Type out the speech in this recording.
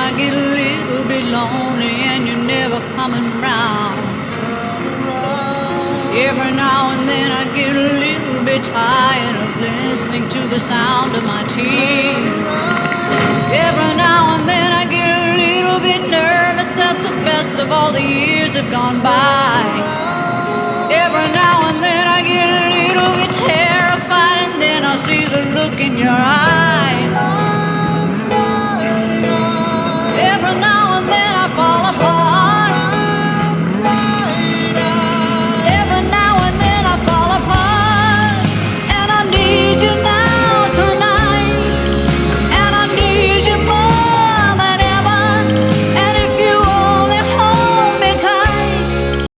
I get a little bit lonely and you're never coming round. Every now and then I get a little bit tired of listening to the sound of my tears. Every now and then I get a little bit nervous that the best of all the years have gone by. Every now and then I get a little bit terrified, and then I see the look in your eyes.